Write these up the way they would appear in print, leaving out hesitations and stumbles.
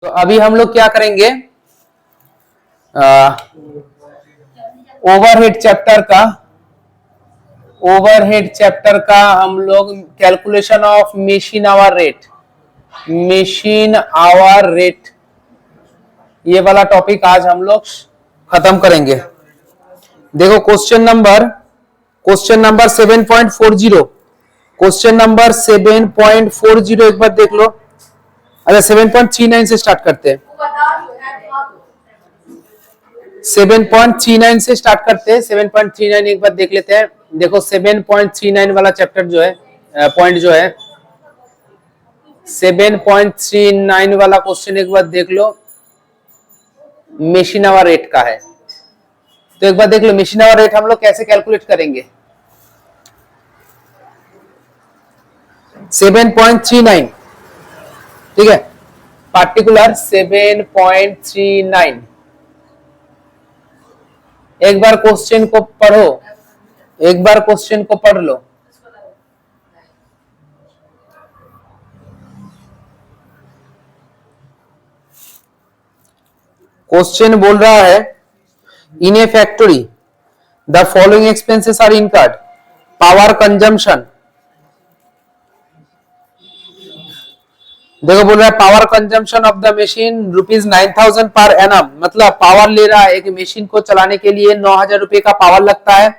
तो अभी हम लोग क्या करेंगे, ओवरहेड चैप्टर का हम लोग calculation of machine hour rate ये वाला टॉपिक आज हम लोग खत्म करेंगे। देखो क्वेश्चन नंबर 7.40, क्वेश्चन नंबर 7.40 एक बार देख लो। अच्छा 7.39 से स्टार्ट करते हैं, 7.39 से स्टार्ट करते हैं। 7.39 एक बार देख लेते हैं। देखो 7.39 वाला चैप्टर जो है, पॉइंट जो है 7.39 वाला क्वेश्चन एक बार देख लो, मशीन आवर रेट का है। तो एक बार देख लो मशीन आवर रेट हम लोग कैसे कैलकुलेट करेंगे। 7.39 ठीक है, पार्टिकुलर 7.39। एक बार क्वेश्चन को पढ़ो, एक बार क्वेश्चन को पढ़ लो। क्वेश्चन बोल रहा है in a factory the following expenses are incurred, power consumption. देखो बोल रहा है power consumption of the machine ₹9,000 per annum, मतलब पावर ले रहा है, एक मशीन को चलाने के लिए 9,000 रुपए का पावर लगता है।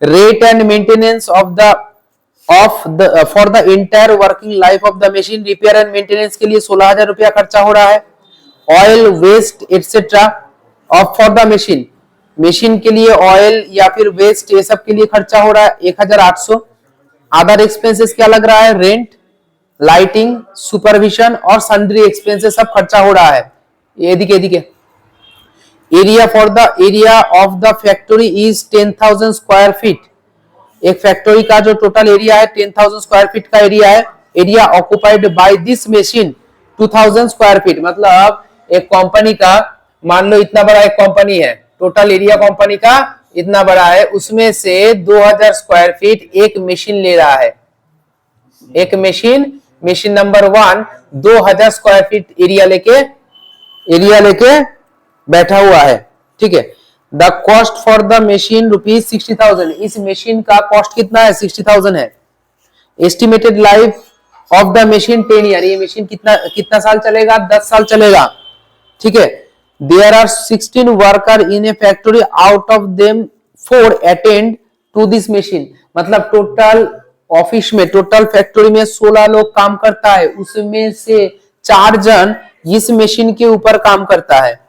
Rate and maintenance for the entire working life of the machine, repair and maintenance के लिए 16,000 रुपया खर्चा हो रहा है। Oil waste etcetera of for the machine के लिए ऑयल या फिर वेस्ट ये सब के लिए खर्चा हो रहा है 1,800। अदर एक्सपेंसेस क्या लग रहा है, रेंट, लाइटिंग, सुपरविजन और सन्ड्री एक्सपेंसेस सब खर्चा हो रहा है। ये दिखे area for the area of the factory is 10,000 square feet. एक फैक्ट्री का जो टोटल एरिया है 10,000 स्क्वायर फीट का एरिया है। Area occupied by this machine 2,000 square feet, मतलब एक कंपनी का मान लो इतना बड़ा एक कंपनी है, टोटल एरिया कंपनी का इतना बड़ा है, उसमें से 2,000 स्क्वायर फीट एक मशीन ले रहा है। एक machine number 1 2,000 square feet area लेके बैठा हुआ है। ठीक है, the cost for the machine ₹60,000, इस मशीन का कॉस्ट कितना है, 60,000 है। Estimated life of the machine 10 year, ये मशीन कितना साल चलेगा, 10 साल चलेगा। ठीक है, there are 16 worker in a factory, out of them 4 attend to this machine, मतलब टोटल ऑफिस में, टोटल फैक्ट्री में 16 लोग काम करता है, उसमें से 4 जन इस मशीन के ऊपर काम करता है।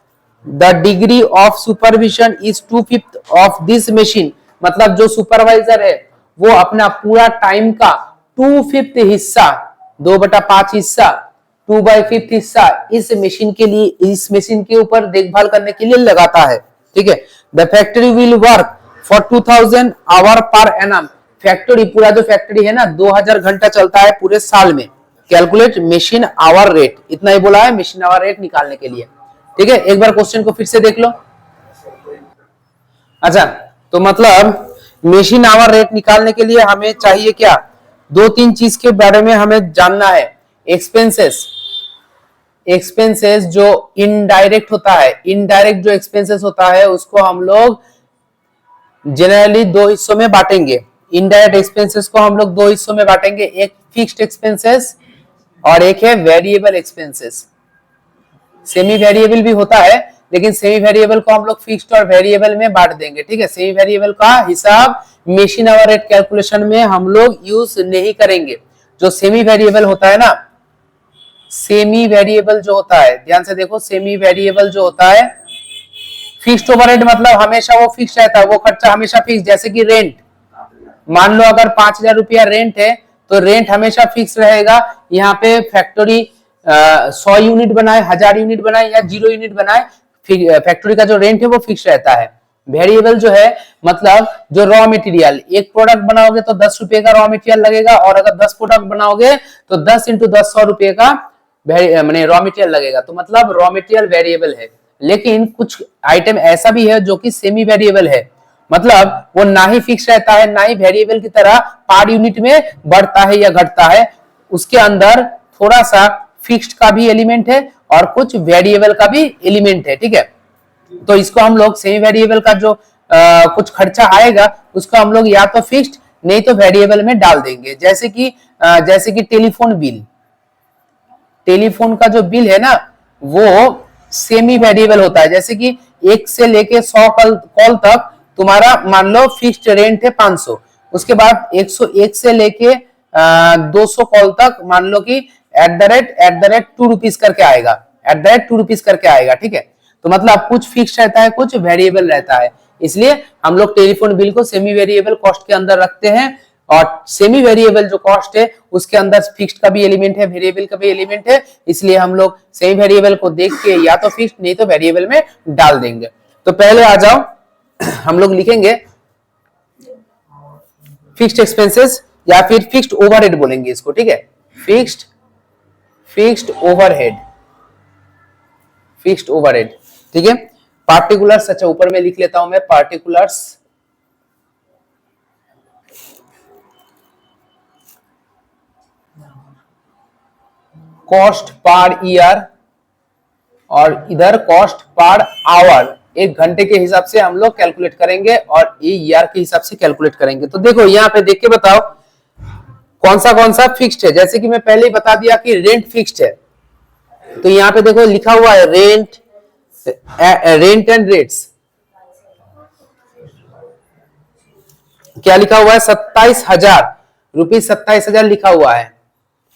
The degree of supervision is 2/5 of this machine, मतलब जो सुपरवाइजर है वो अपना पूरा टाइम का 2/5 हिस्सा, 2/5 हिस्सा, 2/5 हिस्सा इस मशीन के लिए, इस मशीन के ऊपर देखभाल करने के लिए लगाता है। ठीक है, the factory will work for 2,000 hour per annum, factory पूरा जो फैक्ट्री है ना 2,000 घंटा चलता है पूरे साल में। कैलकुलेट मशीन आवर रेट, इतना ही बोला है मशीन आवर रेट निकालने के लिए। ठीक है, एक बार क्वेश्चन को फिर से देख लो। अच्छा, तो मतलब मशीन आवर रेट निकालने के लिए हमें चाहिए क्या, 2-3 चीज के बारे में हमें जानना है। एक्सपेंसेस जो इनडायरेक्ट होता है, इनडायरेक्ट जो एक्सपेंसेस होता है उसको हम लोग जनरली 2 हिस्सों में बांटेंगे। इनडायरेक्ट एक्सपेंसेस को हम लोग 2 हिस्सों में बांटेंगे, एक फिक्स्ड एक्सपेंसेस और एक है वेरिएबल एक्सपेंसेस। सेमी वेरिएबल भी होता है, लेकिन सेमी वेरिएबल को हम लोग फिक्स्ड और वेरिएबल में बांट देंगे। ठीक है, सेमी वेरिएबल का हिसाब मशीन आवर रेट कैलकुलेशन में हम लोग यूज नहीं करेंगे। जो सेमी वेरिएबल होता है ना, सेमी वेरिएबल जो होता है, ध्यान से देखो, सेमी वेरिएबल जो होता है, फिक्स्ड ओवरहेड मतलब हमेशा वो फिक्स रहता है, वो खर्चा हमेशा फिक्स। जैसे कि रेंट, मान लो अगर 5,000 रुपया रेंट है तो रेंट हमेशा फिक्स रहेगा। यहाँ पे फैक्ट्री 100 यूनिट बनाए, 1,000 यूनिट बनाए या 0 यूनिट बनाए, फैक्ट्री का जो रेंट है वो फिक्स रहता है। वेरिएबल जो है मतलब जो रॉ मटेरियल, एक प्रोडक्ट बनाओगे तो 10 रुपए का रॉ मटेरियल लगेगा, और अगर 10 प्रोडक्ट बनाओगे तो 10 × 10 100 रुपए का मैंने रॉ मटेरियल लगेगा। तो मतलब रॉ मटेरियल वेरिएबल है। लेकिन कुछ आइटम ऐसा भी है जो कि सेमी वेरिएबल है, मतलब वो ना ही फिक्स रहता है, ना ही वेरिएबल की तरह पर यूनिट में बढ़ता है या घटता है। उसके अंदर थोड़ा सा फिक्स्ड का भी एलिमेंट है और कुछ वेरिएबल का भी एलिमेंट है, ठीक है। तो इसको हम लोग सेमी वेरिएबल का जो कुछ खर्चा आएगा उसको हम लोग या तो फिक्स्ड नहीं तो वेरिएबल में डाल देंगे। जैसे कि टेलीफोन बिल, टेलीफोन का जो बिल है ना वो सेमी वेरिएबल होता है। जैसे कि 1 से लेके 100 कॉल तक तुम्हारा मान लो फिक्स्ड रेंट है 500, उसके बाद 101 से लेके 200 कॉल तक मान लो कि एट द रेट 2 रुपीज करके आएगा, @2 रुपीज करके आएगा, ठीक है। तो मतलब कुछ फिक्स रहता है कुछ वेरिएबल रहता है, इसलिए हम लोग टेलीफोन बिल को सेमी वेरिएबल कॉस्ट के अंदर रखते हैं। और सेमी वेरिएबल जो कॉस्ट है उसके अंदर फिक्स्ड का भी एलिमेंट है, वेरिएबल का भी एलिमेंट है, इसलिए हम लोग सेमी वेरिएबल को देख के या तो फिक्स्ड नहीं तो वेरिएबल में डाल देंगे। तो पहले आ जाओ हम लोग लिखेंगे फिक्स्ड एक्सपेंसेस या फिर फिक्स्ड ओवरहेड बोलेंगे इसको, ठीक है। फिक्स्ड ओवरहेड, फिक्स्ड ओवरहेड, ठीक है। पार्टिकुलर्स, अच्छा ऊपर में लिख लेता हूं मैं पार्टिकुलर्स, कॉस्ट पर ईयर और इधर कॉस्ट पर आवर, 1 घंटे के हिसाब से हम लोग कैलकुलेट करेंगे और ईयर के हिसाब से कैलकुलेट करेंगे। तो देखो यहाँ पे देख के बताओ कौन सा फिक्स्ड है। जैसे कि मैं पहले ही बता दिया कि रेंट फिक्स्ड है, तो यहाँ पे देखो लिखा हुआ है रेंट एंड रेट्स, क्या लिखा हुआ है 27,000 रुपीज, 27,000 लिखा हुआ है,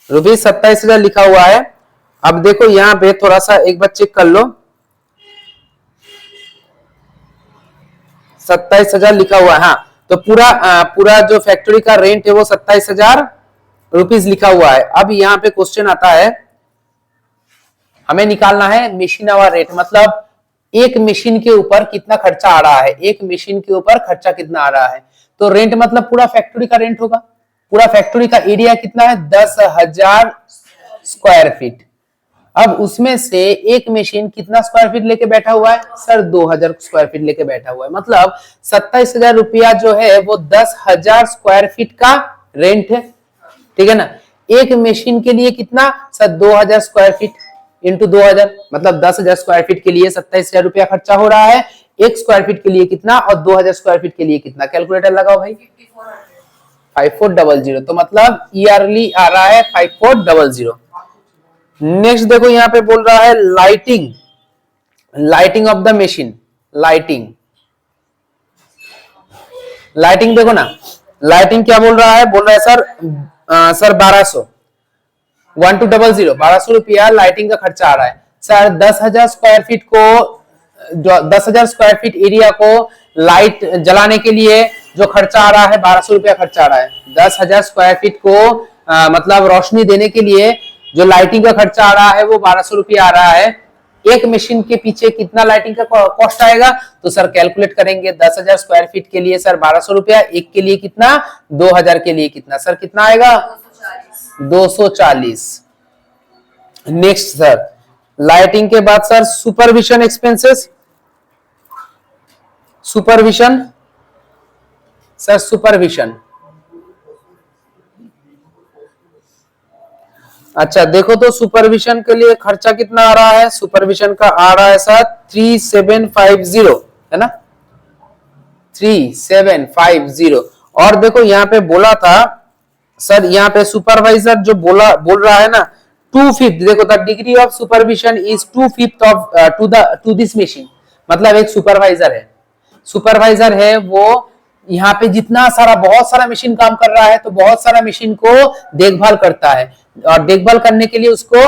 रुपीज 27,000 लिखा हुआ है। अब देखो यहाँ पे थोड़ा सा एक बार चेक कर लो, 27,000 लिखा हुआ है, हाँ। तो पूरा जो फैक्ट्री का रेंट है वो 27,000 रुपीज लिखा हुआ है। अब यहाँ पे क्वेश्चन आता है, हमें निकालना है मशीन आवर रेट, मतलब एक मशीन के ऊपर कितना खर्चा आ रहा है, एक मशीन के ऊपर खर्चा कितना आ रहा है। तो रेंट मतलब पूरा फैक्ट्री का रेंट होगा, पूरा फैक्ट्री का एरिया कितना है 10,000 स्क्वायर फीट। अब उसमें से एक मशीन कितना स्क्वायर फीट लेके बैठा हुआ है सर, 2,000 स्क्वायर फीट लेके बैठा हुआ है। मतलब 27,000 रुपया जो है वो 10,000 स्क्वायर फीट का रेंट है, ठीक है ना। एक मशीन के लिए कितना सर 2,000 स्क्वायर फीट इंटू 2,000, मतलब 10,000 स्क्वायर फीट के लिए 27,000 रुपया खर्चा हो रहा है। एक स्क्वायर फीट के लिए कितना और 2,000 स्क्वायर फीट के लिए कितना, कैलकुलेटर लगाओ भाई, 5400। तो मतलब ईयरली आ रहा है 5400। नेक्स्ट देखो यहाँ पे बोल रहा है lighting, lighting of the machine, lighting देखो ना, लाइटिंग क्या बोल रहा है, बोल रहा है सर 1200 रुपया लाइटिंग का खर्चा आ रहा है सर। 10,000 स्क्वायर फीट को, 10,000 स्क्वायर फीट एरिया को लाइट जलाने के लिए जो खर्चा आ रहा है 1200 रुपया खर्चा आ रहा है। 10,000 स्क्वायर फीट को मतलब रोशनी देने के लिए जो लाइटिंग का खर्चा आ रहा है वो 1200 रुपया आ रहा है। एक मशीन के पीछे कितना लाइटिंग का कॉस्ट आएगा, तो सर कैलकुलेट करेंगे 10,000 स्क्वायर फीट के लिए सर 1200 रुपया, एक के लिए कितना 2,000 के लिए कितना सर, कितना आएगा 240। नेक्स्ट सर लाइटिंग के बाद sir supervision expenses, supervision sir, supervision, अच्छा देखो तो सुपरविजन के लिए खर्चा कितना आ रहा है, सुपरविजन का आ रहा है सर 3750, है ना 3750। और देखो यहाँ पे बोला था सर, यहाँ पे सुपरवाइजर जो बोल रहा है ना 2/5, देखो the degree of supervision is 2/5 of to this machine. मतलब एक सुपरवाइजर है वो यहाँ पे जितना सारा बहुत सारा मशीन काम कर रहा है तो बहुत सारा मशीन को देखभाल करता है, और देखभाल करने के लिए उसको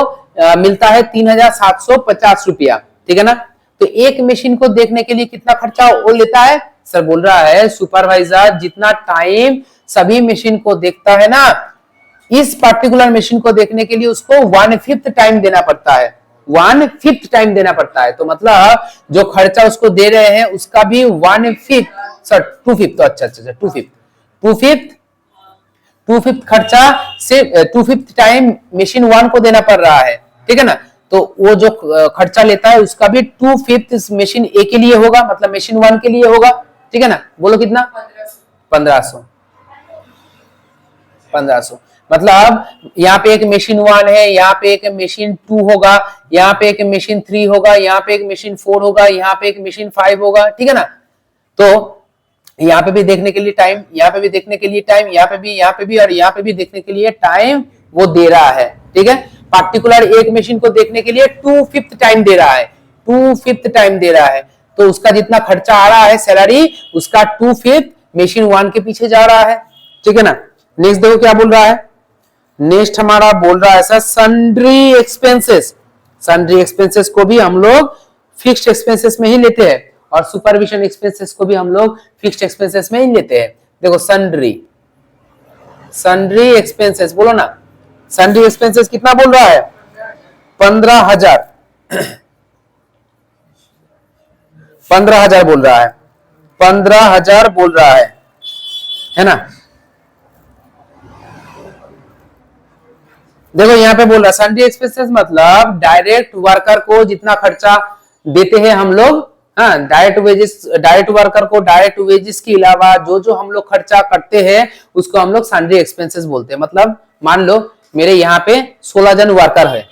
मिलता है 3,750 रुपया, ठीक है ना। तो एक मशीन को देखने के लिए कितना खर्चा वो लेता है सर, बोल रहा है सुपरवाइजर जितना टाइम सभी मशीन को देखता है ना, इस पर्टिकुलर मशीन को देखने के लिए उसको 1/5 टाइम देना पड़ता है, 1/5 टाइम देना पड़ता है। तो मतलब जो खर्चा उसको दे रहे हैं उसका भी 1/5 सर 2/5, तो अच्छा 2/5 खर्चा से 2/5 टाइम मशीन 1 को देना पड़ रहा है, ठीक है ना। तो वो जो खर्चा लेता है उसका भी 2/5 मशीन ए के लिए होगा, मतलब मशीन 1 के लिए होगा, ठीक है ना। बोलो कितना 1500। मतलब यहाँ पे एक मशीन 1 है, यहाँ पे एक मशीन 2 होगा, यहाँ पे एक मशीन 3 होगा, यहाँ पे एक मशीन 4 होगा, यहाँ पे एक मशीन 5 होगा, ठीक है ना। तो यहाँ पे भी देखने के लिए टाइम, यहाँ पे भी देखने के लिए टाइम, यहाँ पे भी, यहाँ पे भी और यहाँ पे भी देखने के लिए टाइम वो दे रहा है, ठीक है। पार्टिकुलर एक मशीन को देखने के लिए 2/5 टाइम दे रहा है, 2/5 टाइम दे रहा है। तो उसका जितना खर्चा आ रहा है सैलरी, उसका 2/5 मशीन 1 के पीछे जा रहा है, ठीक है ना। नेक्स्ट देखो क्या बोल रहा है, नेक्स्ट हमारा बोल रहा है sir sundry expenses. Sundry expenses को भी हम लोग फिक्स्ड एक्सपेंसेस में ही लेते हैं और सुपरविजन एक्सपेंसेस को भी हम लोग फिक्स्ड एक्सपेंसेस में ही लेते हैं। देखो सन्ड्री, सन्ड्री एक्सपेंसेस बोलो ना, सन्ड्री एक्सपेंसेस कितना बोल रहा है, 15,000, 15,000 बोल रहा है, 15,000 बोल रहा है ना। देखो यहाँ पे बोल रहा है सन्ड्री एक्सपेंसेस मतलब डायरेक्ट वर्कर को जितना खर्चा देते हैं हम लोग, हाँ, डायरेक्ट वर्कर को डायरेक्ट वेजेस के अलावा जो जो हम लोग खर्चा करते हैं उसको हम लोग सन्ड्री एक्सपेंसेस बोलते हैं। मतलब मान लो मेरे यहाँ पे 16 जन वर्कर है,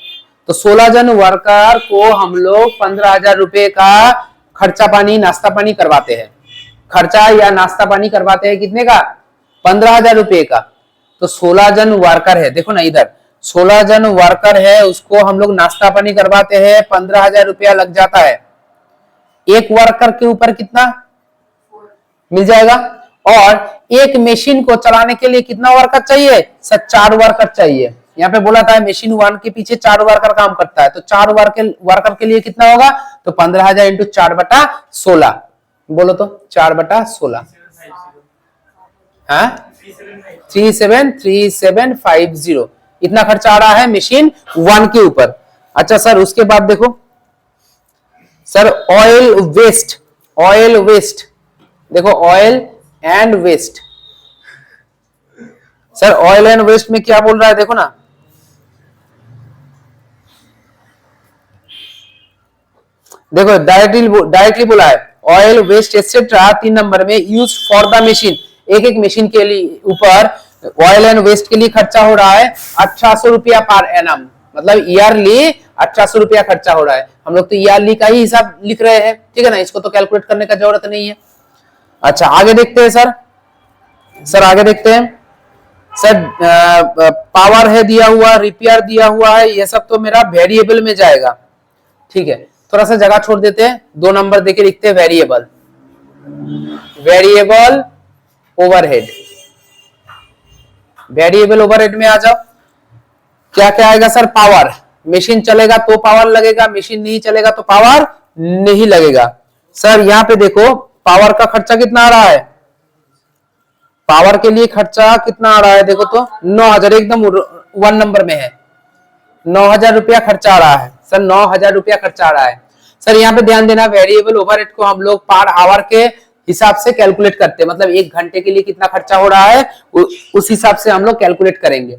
तो 16 जन वर्कर को हम लोग 15,000 रुपए का खर्चा पानी नाश्ता पानी करवाते हैं, खर्चा या नाश्ता पानी करवाते हैं, कितने का, 15,000 रुपए का। तो 16 जन वर्कर है, देखो ना इधर 16 जन वर्कर है, उसको हम लोग नाश्ता पानी करवाते हैं, 15,000 रुपया लग जाता है। एक वर्कर के ऊपर कितना मिल जाएगा, और एक मशीन को चलाने के लिए कितना वर्कर चाहिए सर, 4 वर्कर चाहिए। यहाँ पे बोला था मशीन 1 के पीछे 4 वर्कर काम करता है, तो 4 वर्कर के लिए कितना होगा, तो 15,000 इंटू 4/16, बोलो तो 4/16, हाँ 373750, इतना खर्चा आ रहा है मशीन 1 के ऊपर। अच्छा सर उसके बाद देखो sir oil waste, oil waste, देखो oil and waste, sir oil and waste में क्या बोल रहा है, देखो ना, देखो डायरेक्टली बोला है ऑयल वेस्ट एक्सेट्रा 3 नंबर में यूज फॉर द मशीन, एक एक मशीन के लिए ऊपर ऑयल एंड वेस्ट के लिए खर्चा हो रहा है 1800 रुपया पर एनम, मतलब ईयरली 1800 रुपया खर्चा हो रहा है। हम लोग तो ईयरली का ही हिसाब लिख रहे हैं, ठीक है ना, इसको तो कैलकुलेट करने का जरूरत नहीं है। अच्छा आगे देखते हैं सर आगे देखते हैं सर, पावर है दिया हुआ, रिपेयर दिया हुआ है, ये सब तो मेरा वेरिएबल में जाएगा, ठीक है। थोड़ा सा जगह छोड़ देते हैं, 2 नंबर देके लिखते हैं variable, variable overhead, variable overhead में आ जाओ। क्या क्या आएगा सर, पावर, मशीन चलेगा तो पावर लगेगा, मशीन नहीं चलेगा तो पावर नहीं लगेगा। सर यहाँ पे देखो पावर का खर्चा कितना आ रहा है, पावर के लिए खर्चा कितना आ रहा है, देखो तो 9,000, एकदम 1 नंबर में है, 9,000 रुपया खर्चा आ रहा है सर, 9,000 रुपया खर्चा आ रहा है। सर यहाँ पे ध्यान देना, वेरिएबल ओवरहेड को हम लोग पर आवर के हिसाब से कैलकुलेट करते हैं, मतलब 1 घंटे के लिए कितना खर्चा हो रहा है उस हिसाब से हम लोग कैलकुलेट करेंगे।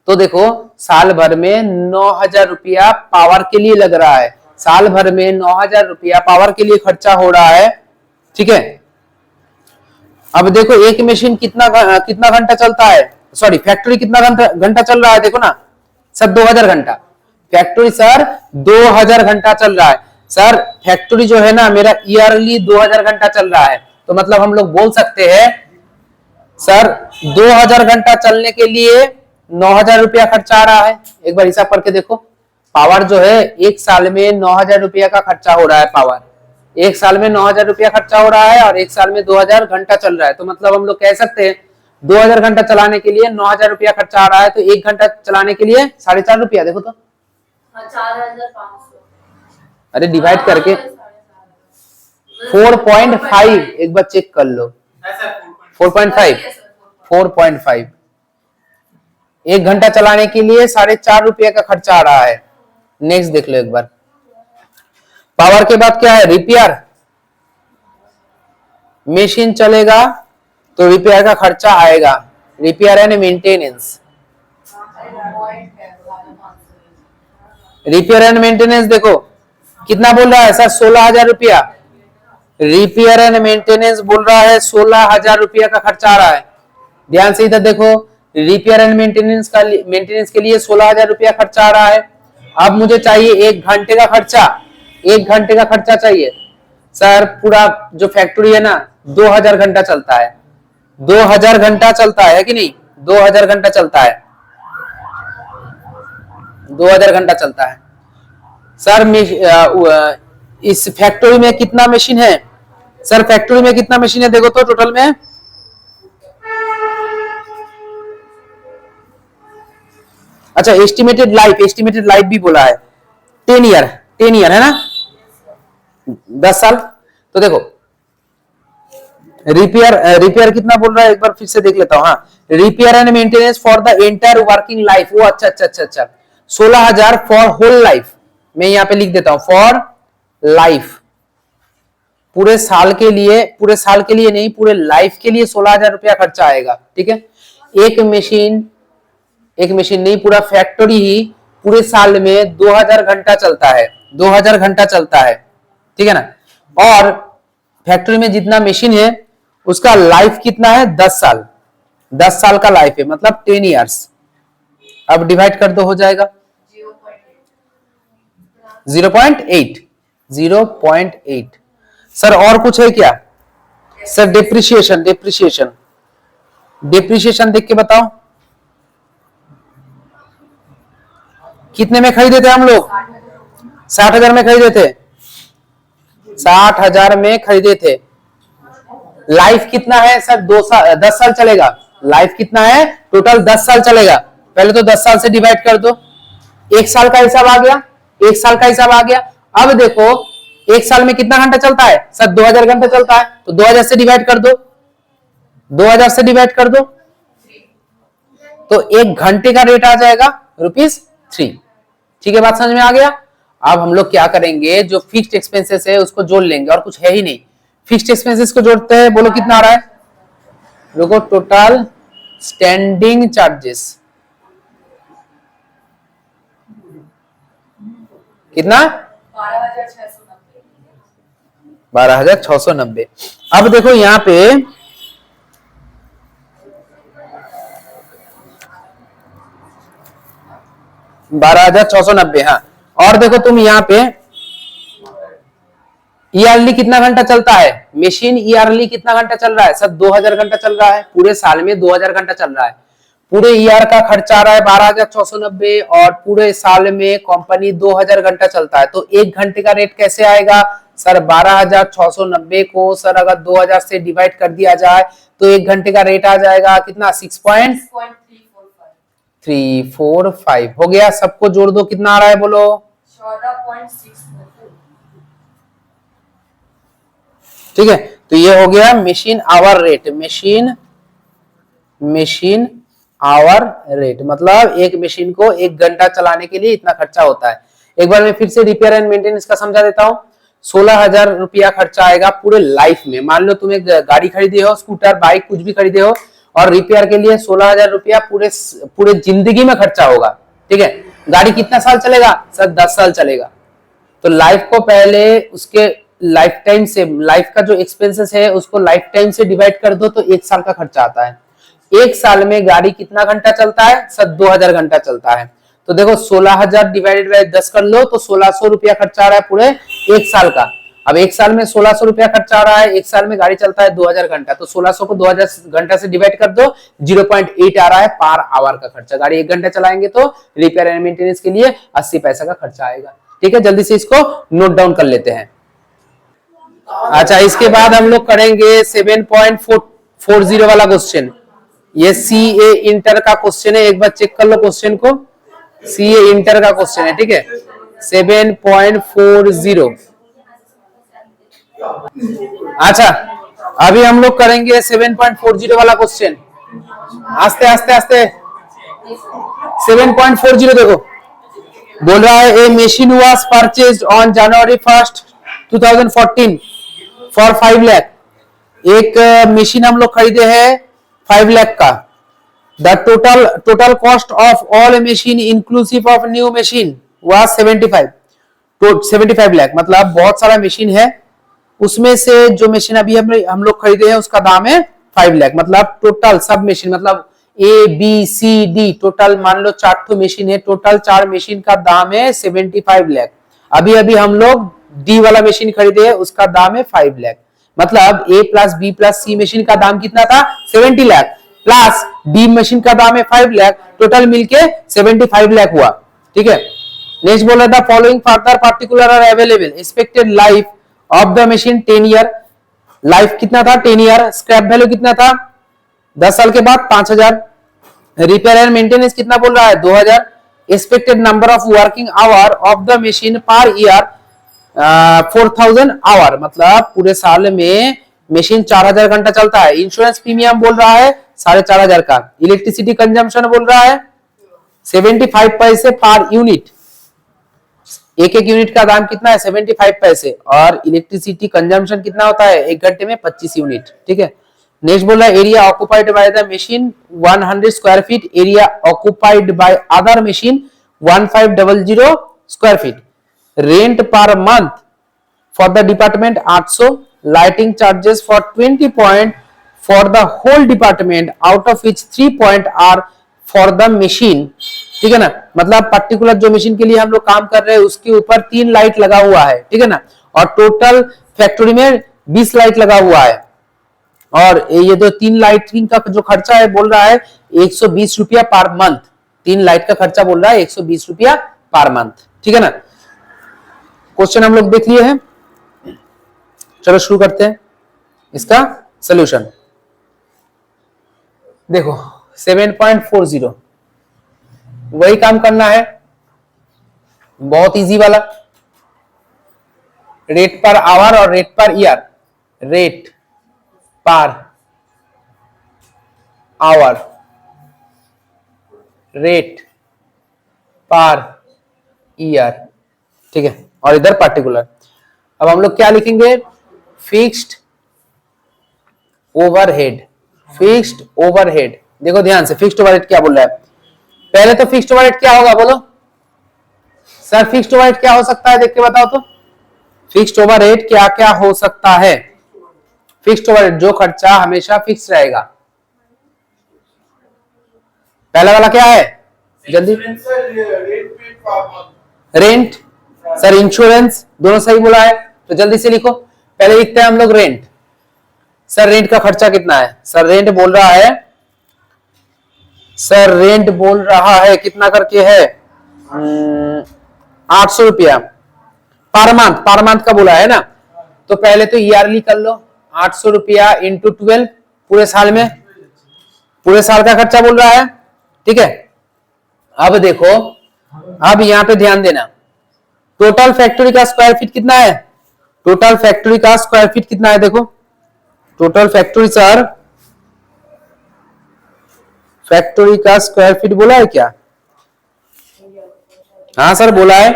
तो देखो साल भर में 9,000 रुपया पावर के लिए लग रहा है, साल भर में 9,000 रुपया पावर के लिए खर्चा हो रहा है, ठीक है। अब देखो एक मशीन कितना घंटा चलता है, सॉरी फैक्ट्री कितना घंटा चल रहा है, देखो ना सर 2000 घंटा, फैक्ट्री सर 2000 घंटा चल रहा है। सर फैक्ट्री जो है ना मेरा ईयरली 2000 घंटा चल रहा है, तो मतलब हम लोग बोल सकते हैं सर 2000 घंटा चलने के लिए 9,000 रुपया खर्चा आ रहा है। एक बार हिसाब करके देखो, पावर जो है एक साल में 9,000 रुपया का खर्चा हो रहा है, पावर एक साल में 9,000 रुपया खर्चा हो रहा है और एक साल में 2000 घंटा चल रहा है, तो मतलब हम लोग कह सकते हैं 2000 घंटा चलाने के लिए 9,000 रुपया खर्चा आ रहा है, तो 1 घंटा चलाने के लिए 4.5 रुपया, देखो तो 4,500, अरे डिवाइड करके 4.5, एक बार चेक कर लो, 4.5, 1 घंटा चलाने के लिए 4.5 रुपया का खर्चा आ रहा है। नेक्स्ट देख लो एक बार, पावर के बाद क्या है, रिपेयर, मशीन चलेगा तो रिपेयर का खर्चा आएगा, repair and maintenance, repair and maintenance देखो कितना बोल रहा है सर, 16,000 रुपया, रिपेयर एंड मेंटेनेंस बोल रहा है 16,000 रुपया का खर्चा आ रहा है। ध्यान से इधर देखो, रिपेयर एंड मेंटेनेंस के लिए 16,000 रुपया खर्चा आ रहा है। अब मुझे चाहिए 1 घंटे का खर्चा, 1 घंटे का खर्चा चाहिए। सर पूरा जो फैक्ट्री है ना 2000 घंटा चलता है, 2000 घंटा चलता है कि नहीं, 2000 घंटा चलता है, 2000 घंटा चलता है। सर इस फैक्ट्री में कितना मशीन है? सर फैक्ट्री में कितना मशीन है देखो तो टोटल में। अच्छा एस्टिमेटेड लाइफ भी बोला है, 10 ईयर है ना, 10 साल। तो देखो रिपेयर कितना बोल रहा है एक बार फिर से देख लेता हूं। हाँ, repair and maintenance for the entire working life, वो अच्छा 16,000 फॉर होल लाइफ। मैं यहाँ पे लिख देता हूं फॉर लाइफ, पूरे साल के लिए नहीं, पूरे लाइफ के लिए 16,000 रुपया खर्चा आएगा। ठीक है, एक मशीन नहीं, पूरा फैक्ट्री ही पूरे साल में 2000 घंटा चलता है, 2000 घंटा चलता है। ठीक है ना, और फैक्ट्री में जितना मशीन है उसका लाइफ कितना है? 10 साल, 10 साल का लाइफ है, मतलब 10 ईयर्स। अब डिवाइड कर दो, हो जाएगा 0.8। सर और कुछ है क्या? सर डेप्रिसिएशन देख के बताओ कितने में खरीदे थे हम लोग? 60,000 में खरीदे थे, 60,000 में खरीदे थे। लाइफ कितना है सर? 10 साल चलेगा। लाइफ कितना है? टोटल 10 साल चलेगा। पहले तो 10 साल से डिवाइड कर दो, 1 साल का हिसाब आ गया, 1 साल का हिसाब आ गया। अब देखो 1 साल में कितना घंटा चलता है? सर 2000 घंटा चलता है, तो 2000 से डिवाइड कर दो, 2000 से डिवाइड कर दो, तो 1 घंटे का रेट आ जाएगा ₹3। ठीक है, बात समझ में आ गया। अब हम लोग क्या करेंगे, जो फिक्स्ड एक्सपेंसेस है उसको जोड़ लेंगे, और कुछ है ही नहीं। फिक्स्ड एक्सपेंसेस को जोड़ते हैं, बोलो कितना आ रहा है? देखो टोटल स्टैंडिंग चार्जेस कितना? 12,690। अब देखो यहां पे 12,690। हाँ, और देखो तुम यहाँ पे ईयरली कितना घंटा चलता है? मशीन ईयरली कितना घंटा चल रहा है? सर 2000 घंटा चल रहा है, पूरे साल में 2000 घंटा चल रहा है। पूरे ईयर का खर्चा आ रहा है 12,690, और पूरे साल में कंपनी 2000 घंटा चलता है। तो 1 घंटे का रेट कैसे आएगा? सर 12,690 को सर अगर 2000 से डिवाइड कर दिया जाए तो 1 घंटे का रेट आ जाएगा कितना? 6.345 हो गया। सबको जोड़ दो, कितना आ रहा है बोलो? 14.6। ठीक है, तो ये हो गया machine hour rate. Machine hour rate मतलब एक मशीन को 1 घंटा चलाने के लिए इतना खर्चा होता है। एक बार मैं फिर से रिपेयर एंड मेंटेनेंस का समझा देता हूँ। 16,000 रुपया खर्चा आएगा पूरे लाइफ में। मान लो तुम एक गाड़ी खरीदे हो, स्कूटर, बाइक, कुछ भी खरीदे हो, और रिपेयर के लिए 16,000 रुपया पूरे जिंदगी में खर्चा होगा। ठीक है, गाड़ी कितना साल चलेगा? सर 10 साल चलेगा। तो लाइफ को पहले उसके लाइफ टाइम से, लाइफ का जो एक्सपेंसेस है उसको लाइफ टाइम से डिवाइड कर दो तो 1 साल का खर्चा आता है। 1 साल में गाड़ी कितना घंटा चलता है? सर 2000 घंटा चलता है। तो देखो 16,000 डिवाइडेड बाय 10 कर लो तो 1600 रुपया खर्चा आ रहा है पूरे 1 साल का। अब 1 साल में 1600 रुपया खर्चा आ रहा है, 1 साल में गाड़ी चलता है 2000 घंटा, तो 1600 को 2000 घंटा से डिवाइड कर दो, 0.8 आ रहा है पर आवर का खर्चा। गाड़ी 1 घंटा चलाएंगे तो रिपेयर एंड मेंटेनेंस के लिए 80 पैसा का खर्चा आएगा। ठीक है, जल्दी से इसको नोट डाउन कर लेते हैं। अच्छा, इसके बाद हम लोग करेंगे 7.40 वाला क्वेश्चन। ये सीए इंटर का क्वेश्चन है, एक बार चेक कर लो क्वेश्चन को। सीए इंटर का क्वेश्चन है, ठीक है, 7.40। अच्छा, अभी हम लोग करेंगे 7.40 वाला क्वेश्चन। आस्ते आस्ते आस्ते 7.40 देखो, बोल रहा है a machine was purchased on January 1st 2014 for 5 lakh. एक मशीन हम लोग खरीदे हैं 5 लाख का। The total cost of all machine inclusive of new machine was 75 lakh. मतलब बहुत सारा मशीन है, उसमें से जो मशीन अभी हम लोग खरीदे हैं उसका दाम है 5 लाख। मतलब टोटल सब मशीन, मतलब A B C D, total मान लो 4 मशीन है, टोटल 4 मशीन का दाम है 75 लाख। अभी अभी हम लोग डी वाला मशीन खरीदे हैं, उसका दाम है 5 लाख। मतलब ए प्लस बी प्लस सी मशीन का दाम कितना था 70 लाख, प्लस डी मशीन का दाम है 5 लाख, टोटल मिलके 75 लाख हुआ। ठीक है, नेक्स्ट बोल रहा था following further particular are available, expected life of the machine 10 year, life कितना था 10 ईयर, स्क्रैप वैल्यू कितना था 10 साल के बाद 5000, रिपेयर एंड मेंटेनेंस कितना बोल रहा है 2000, expected number of working hour of the machine per year 4000 hour, मतलब पूरे साल में मशीन 4000 घंटा चलता है। इंश्योरेंस प्रीमियम बोल रहा है 4500 का, इलेक्ट्रिसिटी कंजम्पशन बोल रहा है 75 पैसे पर यूनिट, एक एक यूनिट का दाम कितना है 75 पैसे, और इलेक्ट्रिसिटी कंजम्पशन कितना होता है 1 घंटे में 25 यूनिट। ठीक है, नेक्स्ट बोल रहा है area occupied by the machine 100 square feet, area occupied by other machine 1500 square feet, rent per month for the department 800, lighting charges for 20 point for the whole department, out of which 3 point are for the machine. ठीक है ना, मतलब particular जो machine के लिए हम लोग काम कर रहे हैं उसके ऊपर 3 लाइट लगा हुआ है। ठीक है ना, और टोटल फैक्ट्री में 20 लाइट लगा हुआ है, और ये जो 3 लाइटिंग का जो खर्चा है बोल रहा है 120 रुपया पर मंथ, 3 लाइट का खर्चा बोल रहा है 120 रुपया पर मंथ। ठीक है ना, क्वेश्चन हम लोग देख लिए हैं, चलो शुरू करते हैं इसका सॉल्यूशन। देखो 7.40 वही काम करना है, बहुत इजी वाला, रेट पर आवर और rate per year, rate per hour, rate per year. ठीक है, और इधर पर्टिकुलर। अब हम लोग क्या लिखेंगे, फिक्स्ड ओवरहेड, फिक्स्ड ओवरहेड। देखो ध्यान से, फिक्स्ड ओवरहेड क्या बोल रहा है, पहले तो फिक्स्ड ओवरहेड क्या होगा बोलो सर, फिक्स्ड ओवरहेड क्या हो सकता है देख के बताओ तो, फिक्स्ड ओवरहेड क्या क्या हो सकता है। फिक्स्ड ओवरहेड जो खर्चा हमेशा फिक्स रहेगा, पहला वाला क्या है जल्दी, रेंट सर, इंश्योरेंस, दोनों सही बोला है, तो जल्दी से लिखो। पहले लिखते हैं हम लोग रेंट, सर रेंट का खर्चा कितना है, सर रेंट बोल रहा है, सर रेंट बोल रहा है कितना करके है 800 रुपया पर मंथ, पर मंथ का बोला है ना, तो पहले तो ईयरली कर लो, 800 रुपया इंटू 12 पूरे साल में, पूरे साल का खर्चा बोल रहा है। ठीक है, अब देखो, अब यहां पे ध्यान देना, टोटल फैक्ट्री का स्क्वायर फीट कितना है, टोटल फैक्ट्री का स्क्वायर फीट कितना है, देखो टोटल फैक्ट्री, सर फैक्ट्री का स्क्वायर फीट बोला है क्या, हाँ सर बोला है।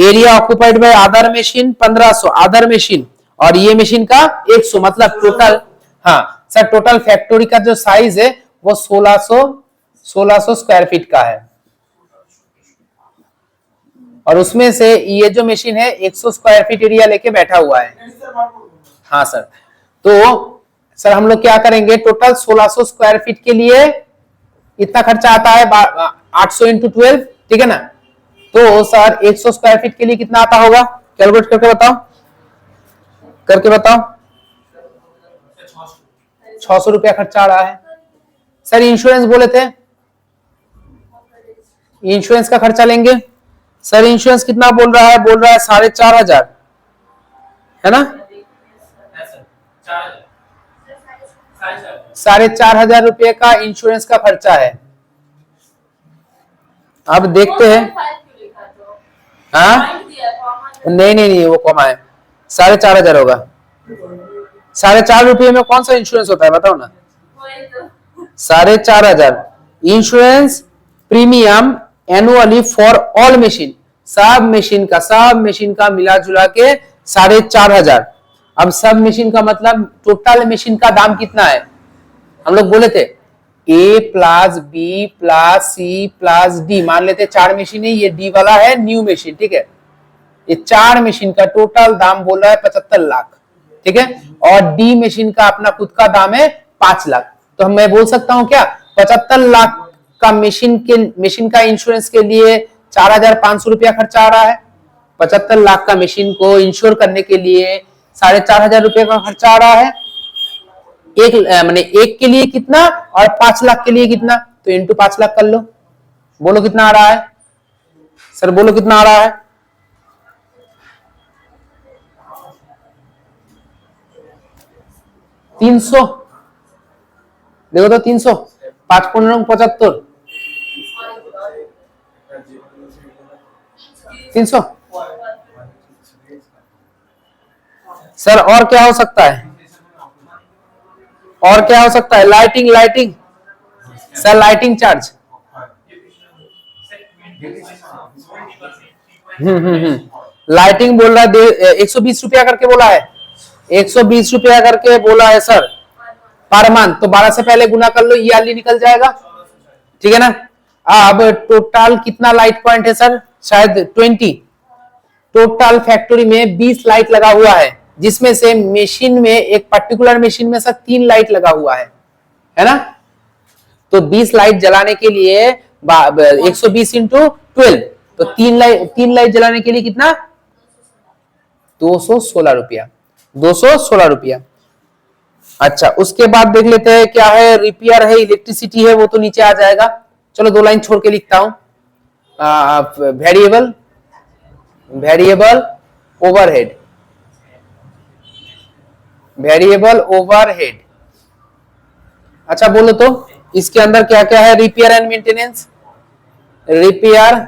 Area occupied by other machine 1500, other machine, और ये मशीन का 100, मतलब टोटल, हाँ सर टोटल फैक्ट्री का जो साइज है वो 1600 स्क्वायर फीट का है, और उसमें से ये जो मशीन है 100 स्क्वायर फीट एरिया लेके बैठा हुआ है। हाँ सर, तो सर हम लोग क्या करेंगे, टोटल 1600 स्क्वायर फीट के लिए इतना खर्चा आता है 800 इंटू 12। ठीक है ना, तो सर 100 स्क्वायर फीट के लिए कितना आता होगा, कैलकुलेट करके बताओ, करके बताओ, 600 रुपया खर्चा आ रहा है। सर इंश्योरेंस बोले थे, इंश्योरेंस का खर्चा लेंगे, सर इंश्योरेंस कितना बोल रहा है, बोल रहा है 4500, है ना, 4500 रुपये का इंश्योरेंस का खर्चा है। अब देखते हैं, हाँ नहीं नहीं नहीं वो कम है, 4500 होगा, 4.5 रुपये में कौन सा इंश्योरेंस होता है बताओ ना, 4500 insurance premium annually for all machine, सब मशीन का मिला जुला के 4500। अब सब मशीन का मतलब टोटल मशीन का दाम कितना है, हम लोग बोले थे A plus B plus C plus D, मान लेते 4 मशीन है, ये डी वाला है न्यू मशीन। ठीक है, ये 4 मशीन का टोटल दाम बोल रहा है 75 लाख। ठीक है, और डी मशीन का अपना खुद का दाम है 5 लाख। तो मैं बोल सकता हूं क्या, 75 लाख का मशीन का इंश्योरेंस के लिए 4,500 रुपया खर्चा आ रहा है। 75 लाख का मशीन को इंश्योर करने के लिए 4,500 रुपये का खर्चा आ रहा है। एक के लिए कितना और 5 लाख के लिए कितना, तो इंटू 5 लाख कर लो। बोलो कितना आ रहा है सर, बोलो कितना आ रहा है? $300। देखो तो 300, 5×15 = 300। सर और क्या हो सकता है, और क्या हो सकता है? Lighting sir, lighting charge. Lighting बोल रहा है 120 रुपया करके बोला है, 120 रुपया करके बोला है सर पर मंथ। तो 12 से पहले गुना कर लो, ईयरली निकल जाएगा, ठीक है ना। अब टोटल कितना लाइट पॉइंट है सर? शायद 20। टोटल फैक्ट्री में 20 लाइट लगा हुआ है, जिसमें से मशीन में, एक पर्टिकुलर मशीन में सर 3 लाइट लगा हुआ है ना। तो 20 लाइट जलाने के लिए 120 × 12, तो 3 लाइट जलाने के लिए कितना? 216 रुपया, 216 रुपया। अच्छा, उसके बाद देख लेते हैं क्या है। रिपेयर है, इलेक्ट्रिसिटी है, वो तो नीचे आ जाएगा। चलो 2 लाइन छोड़ के लिखता हूं। Variable overhead, variable overhead. अच्छा बोलो तो इसके अंदर क्या क्या है? Repair and maintenance, repair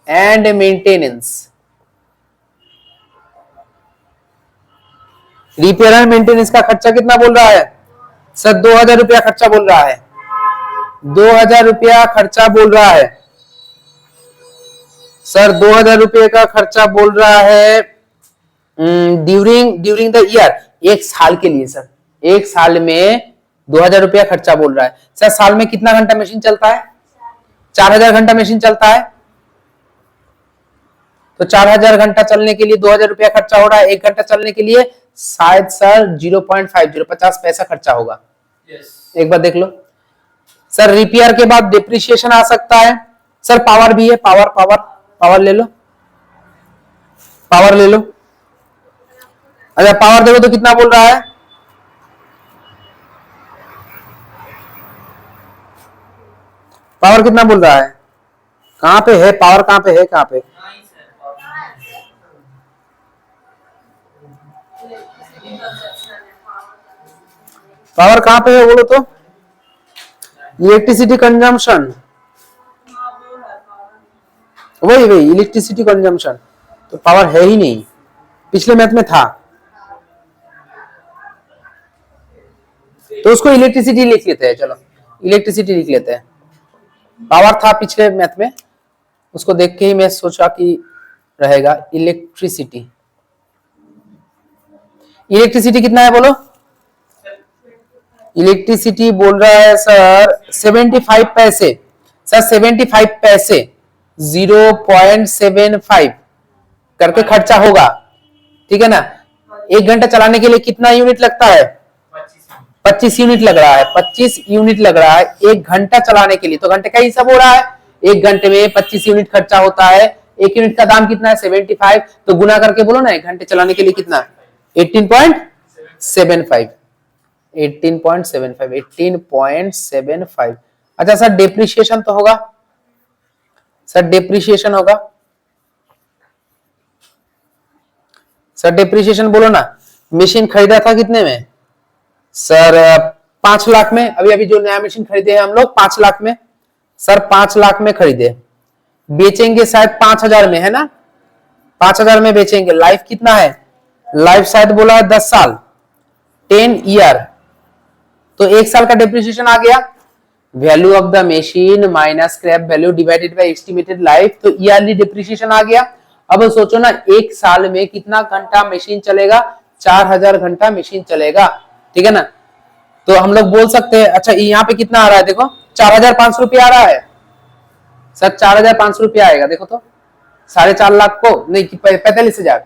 and maintenance, repair and maintenance का खर्चा कितना बोल रहा है सर? 2,000 रुपया खर्चा बोल रहा है, 2,000 रुपया खर्चा बोल रहा है सर, 2,000 रुपये का खर्चा बोल रहा है ड्यूरिंग द ईयर, एक साल के लिए सर। एक साल में 2,000 रुपया खर्चा बोल रहा है सर। साल में कितना घंटा मशीन चलता है? 4,000 घंटा मशीन चलता है। तो 4,000 घंटा चलने के लिए 2,000 रुपया खर्चा हो रहा है। 1 घंटा चलने के लिए शायद सर 0.50 50 पैसा खर्चा होगा। एक बार देख लो सर। रिपेयर के बाद डिप्रिसिएशन आ सकता है सर। पावर भी है, पावर ले लो, पावर ले लो। अच्छा पावर देखो तो कितना बोल रहा है? पावर कितना बोल रहा है? कहां पे है पावर? कहां पे है? कहां पे? पावर कहां पे है बोलो तो? इलेक्ट्रिसिटी कंजम्पशन, वही इलेक्ट्रिसिटी कंजम्पशन। तो पावर है ही नहीं, पिछले मैथ में था, तो उसको इलेक्ट्रिसिटी लिख लेते हैं। चलो इलेक्ट्रिसिटी लिख लेते हैं। पावर था पिछले मैथ में, उसको देख के ही मैं सोचा कि रहेगा इलेक्ट्रिसिटी। इलेक्ट्रिसिटी कितना है बोलो? इलेक्ट्रिसिटी बोल रहा है सर 75 पैसे सर, 75 पैसे 0.75 करके खर्चा होगा, ठीक है ना। 1 घंटा चलाने के लिए कितना यूनिट लगता है? 25 यूनिट लग रहा है, 25 यूनिट लग रहा है 1 घंटा चलाने के लिए। तो घंटे का हिसाब हो रहा है, 1 घंटे में 25 यूनिट खर्चा होता है। 1 यूनिट का दाम कितना है? 75। तो गुना करके बोलो ना, 1 घंटे चलाने के लिए कितना? 18.75, 18.75। अच्छा सर डेप्रिसिएशन तो होगा सर, डेप्रिसिएशन होगा सर, डेप्रिसिएशन बोलो ना। मशीन खरीदा था कितने में सर? 5 लाख में। अभी जो नया मशीन खरीदे हैं हम लोग 5 लाख में सर, 5 लाख में खरीदे। बेचेंगे शायद 5,000 में, है ना। 5,000 में बेचेंगे। लाइफ कितना है? लाइफ शायद बोला है 10 साल, 10 ईयर। तो 1 साल का डेप्रिसिएशन आ गया। Value of the machine minus scrap value divided by estimated life, तो ईयरली डेप्रिसिएशन आ गया। अब सोचो ना 1 साल में कितना घंटा मशीन चलेगा? 4,000 घंटा मशीन चलेगा, ठीक है ना। तो हम लोग बोल सकते हैं, अच्छा यहाँ पे कितना आ रहा है देखो, 4,500 रुपया आ रहा है सर, 4,500 रुपया आएगा। देखो तो 4.5 लाख को नहीं, 45,000,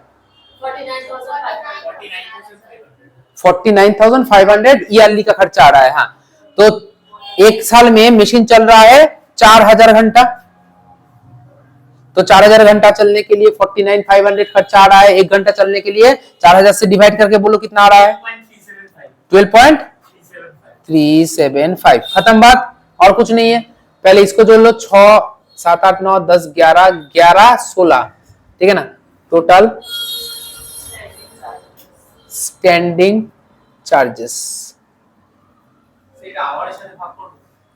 49,500 ईयरली का खर्चा आ रहा है। हाँ तो एक साल में मशीन चल रहा है 4000 घंटा, तो 4000 घंटा चलने के लिए 49,500 खर्चा आ रहा है। एक घंटा चलने के लिए 4000 से डिवाइड करके बोलो कितना आ रहा है? 12.375। खत्म बात, और कुछ नहीं है। पहले इसको जोड़ लो, 6 7 8 9 10 11 11 16, ठीक है ना। Total standing charges.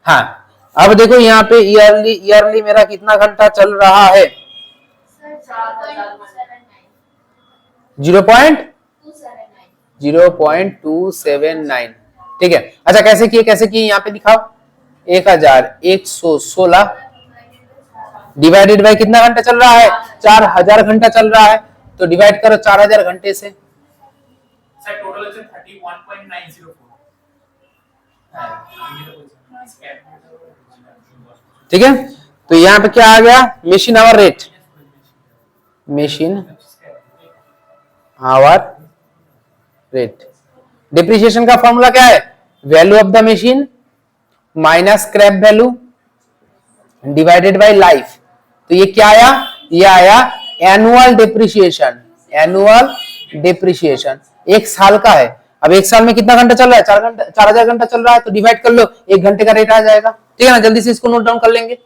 हाँ, अब देखो यहाँ पे ईयरली मेरा कितना घंटा चल रहा है? 0.279, ठीक है। अच्छा कैसे किए यहाँ पे दिखाओ। 1116 डिवाइडेड बाय कितना घंटा चल रहा है? 4000 घंटा चल रहा है, तो डिवाइड करो 4000 घंटे से। सर टोटल है 31.904, ठीक है। तो यहाँ पे क्या आ गया? Machine hour rate, machine hour rate. Depreciation का फॉर्मूला क्या है? Value of the machine minus scrap value divided by life. तो ये क्या आया? ये आया एनुअल डिप्रिसिएशन। एनुअल डिप्रिसिएशन एक साल का है। अब एक साल में कितना घंटा चल रहा है? 4000 घंटा चल रहा है, तो डिवाइड कर लो, एक घंटे का रेट आ जाएगा, ठीक है ना। जल्दी से इसको नोट डाउन कर लेंगे।